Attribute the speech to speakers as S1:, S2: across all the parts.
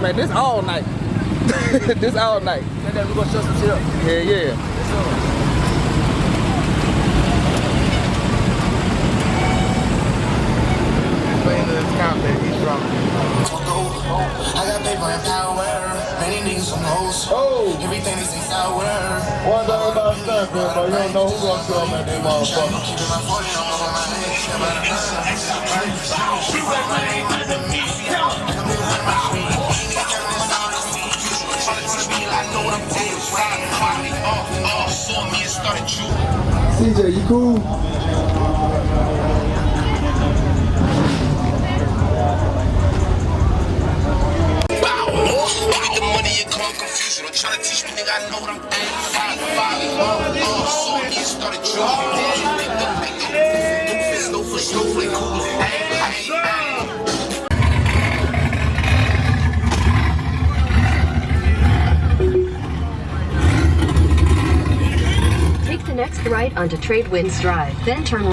S1: Man, this all night. This all night.
S2: And then we're gonna show some shit up.
S1: Yeah, yeah.
S2: Playing the count that he's from.
S3: I got paper and power. Many niggas some hoes.
S1: Oh!
S3: Everything is in sour.
S1: One thing about Stuntfest, bro, you don't know who's gonna show up at that motherfucker.
S3: Keeping my 40 on my
S1: CJ, you cool?
S3: Trying to teach me, nigga, I know what I'm doing. Saw me and started drawing. Snowflake, cool.
S4: Take the next right onto Tradewinds Drive, then turn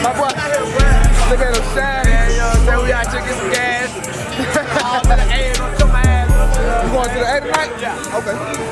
S1: My boy, look at him shining.
S2: Yeah, you know what I'm saying? We out here get some gas. All to the A, gonna come my ass.
S1: You going to the 8 tonight?
S2: Yeah.
S1: Okay.